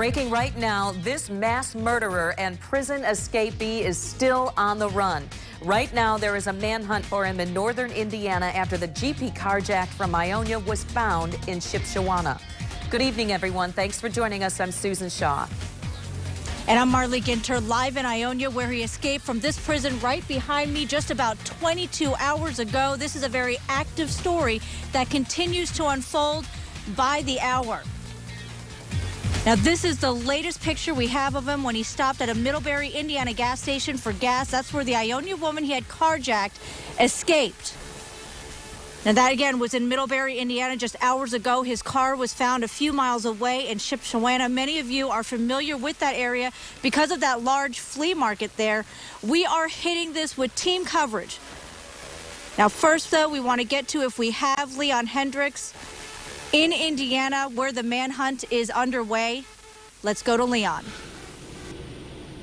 Breaking right now, this mass murderer and prison escapee is still on the run. Right now, there is a manhunt for him in northern Indiana after the Jeep he carjacked from Ionia was found in Shipshewana. Good evening, everyone. Thanks for joining us. I'm Susan Shaw. And I'm Marley Ginter, live in Ionia, where he escaped from this prison right behind me just about 22 hours ago. This is a very active story that continues to unfold by the hour. Now, this is the latest picture we have of him when he stopped at a Middlebury, Indiana gas station for gas. That's where the Ionia woman he had carjacked escaped. Now, that again was in Middlebury, Indiana, just hours ago. His car was found a few miles away in Shipshewana. Many of you are familiar with that area because of that large flea market there. We are hitting this with team coverage. Now, first, though, we want to get to if we have Leon Hendricks in Indiana, where the manhunt is underway. Let's go to Leon.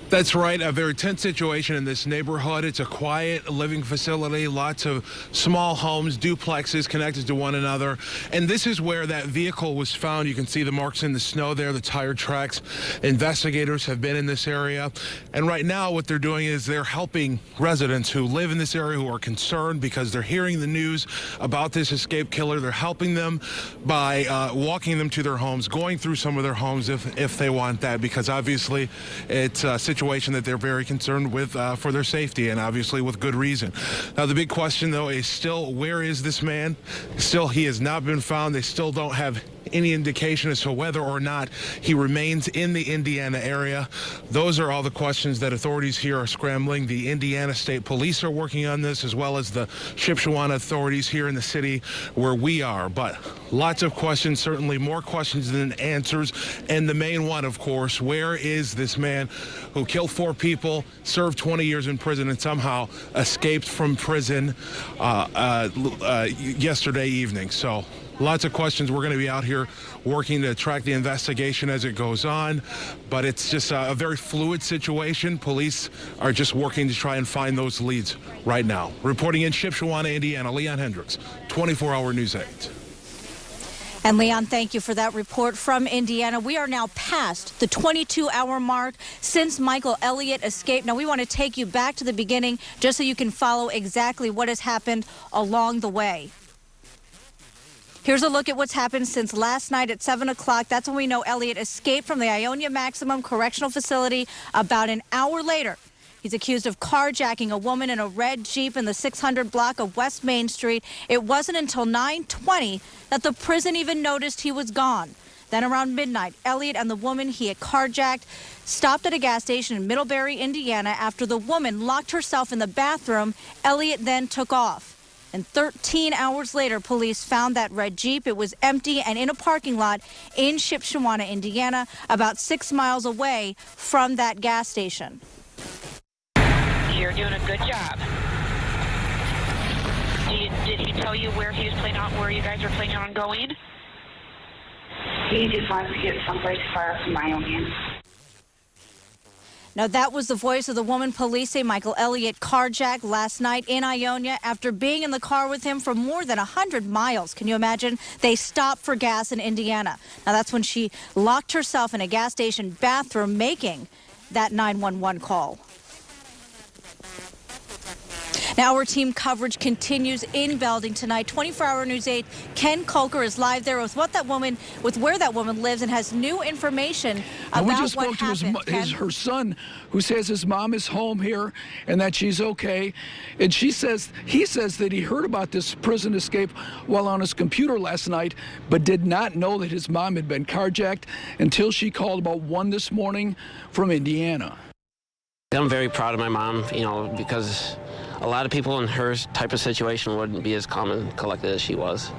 That's right. A very tense situation in this neighborhood. It's a quiet living facility, lots of small homes, duplexes connected to one another. And this is where that vehicle was found. You can see the marks in the snow there, the tire tracks. Investigators have been in this area. And right now what they're doing is they're helping residents who live in this area who are concerned because they're hearing the news about this escaped killer. They're helping them by walking them to their homes, going through some of their homes if they want that, because obviously it's a situation that they're very concerned with for their safety, and obviously with good reason. Now, the big question, though, is still, where is this man? Still, he has not been found. They still don't have any indication as to whether or not he remains in the Indiana area. Those are all the questions that authorities here are scrambling. The Indiana State Police are working on this, as well as the Shipshewana authorities here in the city where we are. But lots of questions, certainly more questions than answers. And the main one, of course, where is this man who killed 4 people, served 20 years in prison, and somehow escaped from prison yesterday evening? So lots of questions. We're going to be out here working to track the investigation as it goes on, but it's just a very fluid situation. Police are just working to try and find those leads right now. Reporting in Shipshewana, Indiana, Leon Hendricks, 24-hour News 8. And Leon, thank you for that report from Indiana. We are now past the 22-hour mark since Michael Elliot escaped. Now, we want to take you back to the beginning just so you can follow exactly what has happened along the way. Here's a look at what's happened since last night at 7 o'clock. That's when we know Elliot escaped from the Ionia Maximum Correctional Facility. About an hour later, he's accused of carjacking a woman in a red Jeep in the 600 block of West Main Street. It wasn't until 9:20 that the prison even noticed he was gone. Then around midnight, Elliot and the woman he had carjacked stopped at a gas station in Middlebury, Indiana. After the woman locked herself in the bathroom, Elliot then took off. And 13 hours later, police found that red Jeep. It was empty and in a parking lot in Shipshewana, Indiana, about 6 miles away from that gas station. You're doing a good job. Did he tell you where he was planning on, where you guys were planning on going? He just wants to get someplace far from Ionia. Now, that was the voice of the woman police say Michael Elliot carjacked last night in Ionia after being in the car with him for more than 100 miles. Can you imagine? They stopped for gas in Indiana. Now, that's when she locked herself in a gas station bathroom, making that 911 call. Now, our team coverage continues in Belding tonight. 24-hour News 8. Ken Kolker is live there with where that woman lives and has new information about what happened. We just spoke to her son, who says his mom is home here and that she's okay. And he says that he heard about this prison escape while on his computer last night, but did not know that his mom had been carjacked until she called about 1 this morning from Indiana. I'm very proud of my mom, because a lot of people in her type of situation wouldn't be as calm and collected as she was.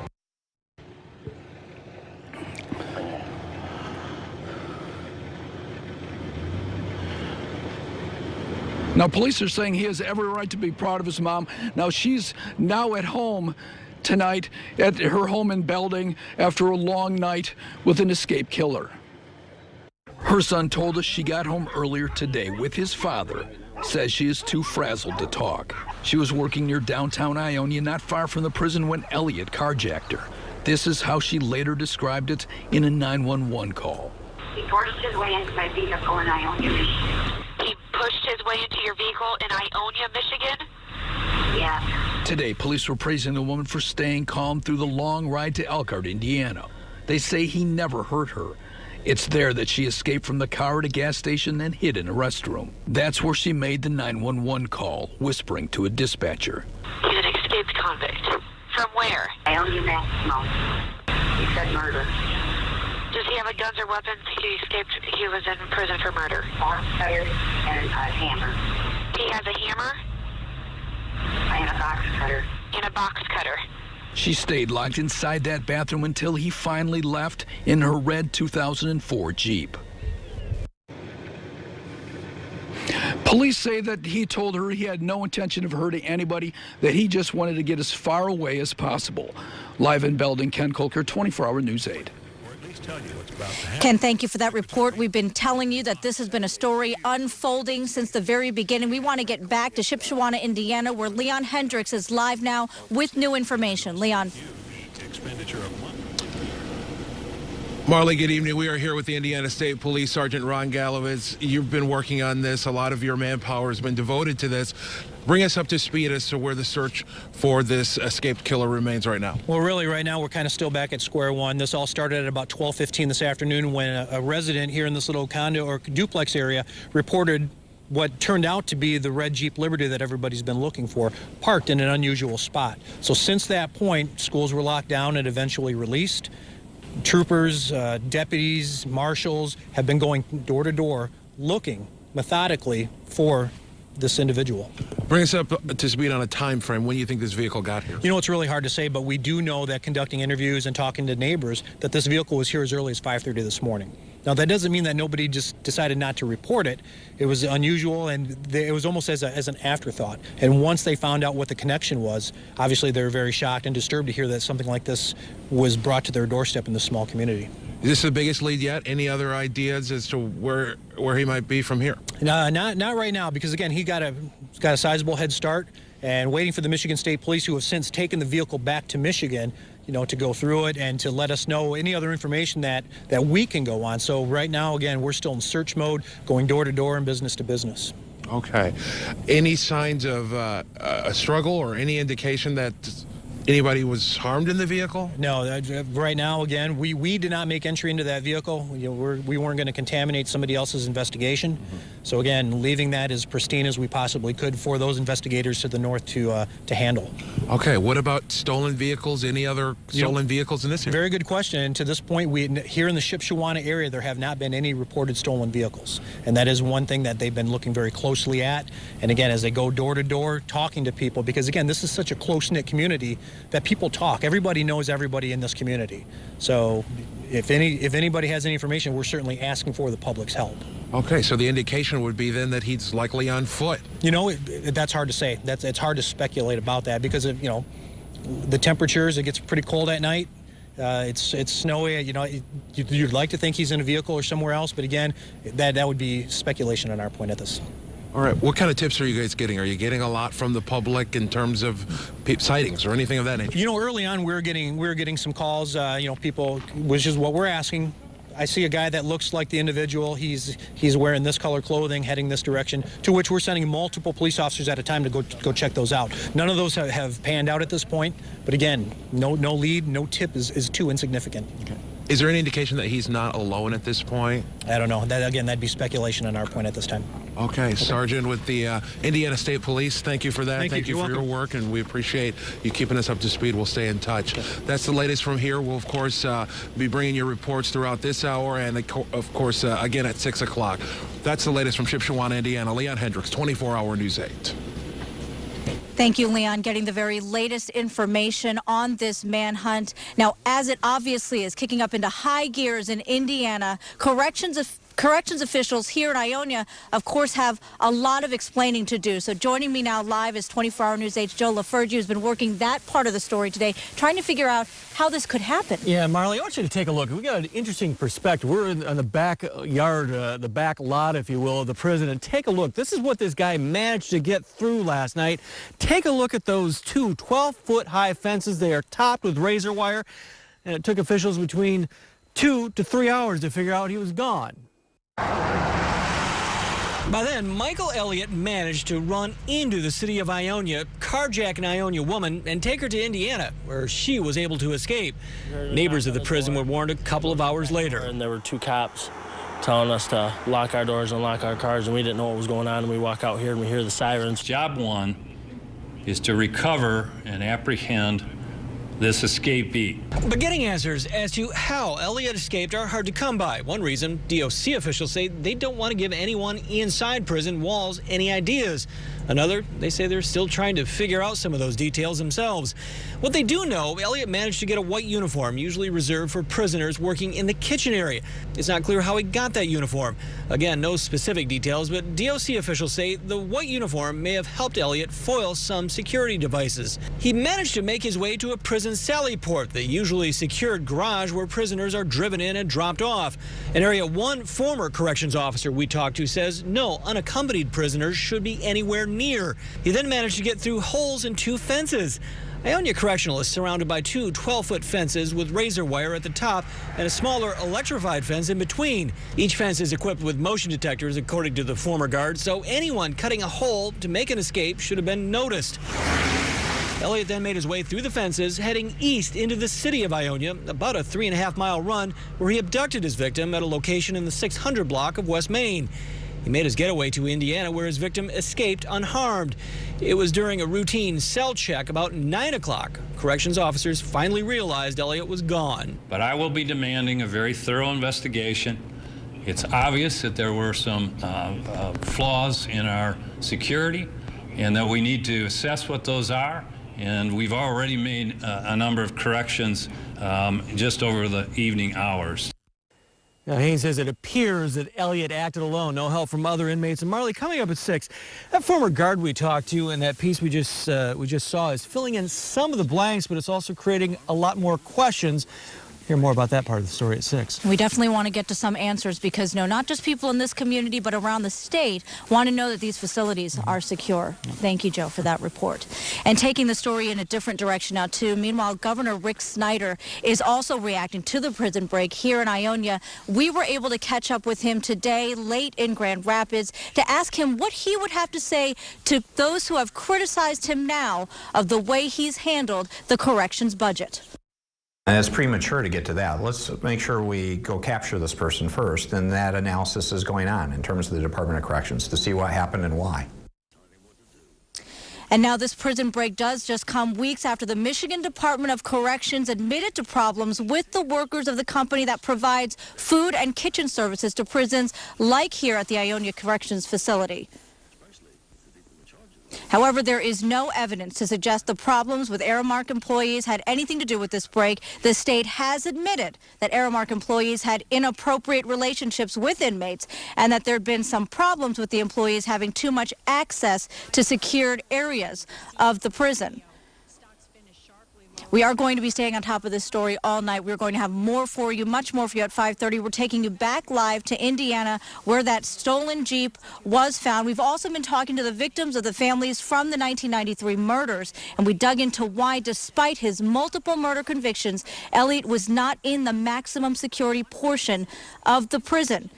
Now, police are saying he has every right to be proud of his mom. Now, she's now at home tonight at her home in Belding after a long night with an escaped killer. Her son told us she got home earlier today with his father. Says she is too frazzled to talk. She was working near downtown Ionia, not far from the prison, when Elliot carjacked her. This is how she later described it in a 911 call. He forced his way into my vehicle in Ionia, Michigan. He pushed his way into your vehicle in Ionia, Michigan? Yes. Today, police were praising the woman for staying calm through the long ride to Elkhart, Indiana. They say he never hurt her. It's there that she escaped from the car at a gas station and hid in a restroom. That's where she made the 911 call, whispering to a dispatcher. He's an escaped convict. From where? Ionia, Maximo. He said murder. Does he have guns or weapons? He escaped. He was in prison for murder. Box cutter and a hammer. He has a hammer And a box cutter. and a box cutter. She stayed locked inside that bathroom until he finally left in her red 2004 Jeep. Police say that he told her he had no intention of hurting anybody, that he just wanted to get as far away as possible. Live in Belding, Ken Kolker, 24-Hour News 8. Ken, thank you for that report. We've been telling you that this has been a story unfolding since the very beginning. We want to get back to Shipshewana, Indiana, where Leon Hendricks is live now with new information. Leon. Marley, good evening. We are here with the Indiana State Police Sergeant Ron Galovitz. You've been working on this. A lot of your manpower has been devoted to this. Bring us up to speed as to where the search for this escaped killer remains right now. Well, really, right now, we're kind of still back at square one. This all started at about 12:15 this afternoon when a resident here in this little condo or duplex area reported what turned out to be the red Jeep Liberty that everybody's been looking for, parked in an unusual spot. So since that point, schools were locked down and eventually released. Troopers, deputies, marshals have been going door to door looking methodically for this individual. Bring us up to speed on a time frame. When do you think this vehicle got here? You know, it's really hard to say, but we do know that conducting interviews and talking to neighbors that this vehicle was here as early as 5:30 this morning. Now, that doesn't mean that nobody just decided not to report it. It was unusual, and it was almost as an afterthought. And once they found out what the connection was, obviously they were very shocked and disturbed to hear that something like this was brought to their doorstep in this small community. Is this the biggest lead yet? Any other ideas as to where he might be from here? Not right now, because again, he's got a sizable head start, and waiting for the Michigan State Police, who have since taken the vehicle back to Michigan, you know, to go through it and to let us know any other information that we can go on. So right now, again, we're still in search mode, going door to door and business to business. Okay. Any signs of a struggle or any indication that anybody was harmed in the vehicle? No, right now, again, we did not make entry into that vehicle. You know, we weren't going to contaminate somebody else's investigation. So again, leaving that as pristine as we possibly could for those investigators to the north to handle. Okay, what about stolen vehicles? Any other stolen vehicles in this area? Very good question. And to this point, here in the Shipshewana area, there have not been any reported stolen vehicles. And that is one thing that they've been looking very closely at. And again, as they go door to door, talking to people, because again, this is such a close-knit community that people talk. Everybody knows everybody in this community. So if anybody has any information, we're certainly asking for the public's help. Okay, so the indication would be then that he's likely on foot. You know, that's hard to say. It's hard to speculate about that because of, you know, the temperatures. It gets pretty cold at night. It's snowy. You know, you'd like to think he's in a vehicle or somewhere else, but again, that would be speculation on our point at this. All right, what kind of tips are you guys getting? Are you getting a lot from the public in terms of sightings or anything of that nature? You know, early on we were getting some calls. You know, people, which is what we're asking. I see a guy that looks like the individual. He's wearing this color clothing, heading this direction, to which we're sending multiple police officers at a time to go check those out. None of those have panned out at this point, but again, no lead, no tip is too insignificant. Okay. Is there any indication that he's not alone at this point? I don't know. That'd be speculation on our point at this time. Okay, Sergeant with the Indiana State Police, thank you for that. Thank you for your work, and we appreciate you keeping us up to speed. We'll stay in touch. Okay. That's the latest from here. We'll, of course, be bringing you reports throughout this hour and, of course, again at 6 o'clock. That's the latest from Shipshewana, Indiana. Leon Hendricks, 24-Hour News 8. Thank you, Leon, getting the very latest information on this manhunt. Now, as it obviously is kicking up into high gears in Indiana, corrections officials here in Ionia, of course, have a lot of explaining to do. So joining me now live is 24-Hour News 8's Joe LaFergie, who's been working that part of the story today, trying to figure out how this could happen. Yeah, Marley, I want you to take a look. We got an interesting perspective. We're on the backyard, the back lot, if you will, of the prison. And take a look. This is what this guy managed to get through last night. Take a look at those two 12-foot high fences. They are topped with razor wire. And it took officials between 2 to 3 hours to figure out he was gone. By then, Michael Elliot managed to run into the city of Ionia, carjack an Ionia woman, and take her to Indiana, where she was able to escape. Neighbors of the prison were warned a couple of hours later. And there were 2 cops telling us to lock our doors and lock our cars, and we didn't know what was going on, and we walk out here and we hear the sirens. Job 1 is to recover and apprehend this escapee. But getting answers as to how Elliot escaped are hard to come by. One reason, DOC officials say they don't want to give anyone inside prison walls any ideas. Another, they say they're still trying to figure out some of those details themselves. What they do know, Elliot managed to get a white uniform, usually reserved for prisoners working in the kitchen area. It's not clear how he got that uniform. Again, no specific details, but DOC officials say the white uniform may have helped Elliot foil some security devices. He managed to make his way to a prison sally port, the usually secured garage where prisoners are driven in and dropped off. An area one former corrections officer we talked to says no unaccompanied prisoners should be anywhere near. He then managed to get through holes in 2 fences. Ionia Correctional is surrounded by 2 12-foot fences with razor wire at the top and a smaller electrified fence in between. Each fence is equipped with motion detectors, according to the former guard, so anyone cutting a hole to make an escape should have been noticed. Elliot then made his way through the fences, heading east into the city of Ionia, about a 3.5-mile run, where he abducted his victim at a location in the 600 block of West Main. He made his getaway to Indiana, where his victim escaped unharmed. It was during a routine cell check about 9 o'clock. Corrections officers finally realized Elliot was gone. But I will be demanding a very thorough investigation. It's obvious that there were some flaws in our security and that we need to assess what those are. And we've already made a number of corrections just over the evening hours. Now, Haynes says it appears that Elliot acted alone, no help from other inmates. And Marley, coming up at 6, that former guard we talked to in that piece we just saw is filling in some of the blanks, but it's also creating a lot more questions. Hear more about that part of the story at 6. We definitely want to get to some answers because, no, not just people in this community, but around the state want to know that these facilities are secure. Thank you, Joe, for that report. And taking the story in a different direction now, too. Meanwhile, Governor Rick Snyder is also reacting to the prison break here in Ionia. We were able to catch up with him today, late in Grand Rapids, to ask him what he would have to say to those who have criticized him now of the way he's handled the corrections budget. And it's premature to get to that. Let's make sure we go capture this person first, and that analysis is going on in terms of the Department of Corrections to see what happened and why. And now this prison break does just come weeks after the Michigan Department of Corrections admitted to problems with the workers of the company that provides food and kitchen services to prisons like here at the Ionia Corrections Facility. However, there is no evidence to suggest the problems with Aramark employees had anything to do with this break. The state has admitted that Aramark employees had inappropriate relationships with inmates and that there had been some problems with the employees having too much access to secured areas of the prison. We are going to be staying on top of this story all night. We're going to have more for you, much more for you at 5:30. We're taking you back live to Indiana, where that stolen Jeep was found. We've also been talking to the victims of the families from the 1993 murders, and we dug into why, despite his multiple murder convictions, Elliot was not in the maximum security portion of the prison.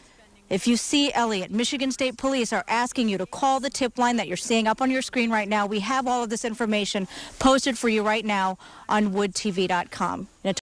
If you see Elliot, Michigan State Police are asking you to call the tip line that you're seeing up on your screen right now. We have all of this information posted for you right now on woodtv.com.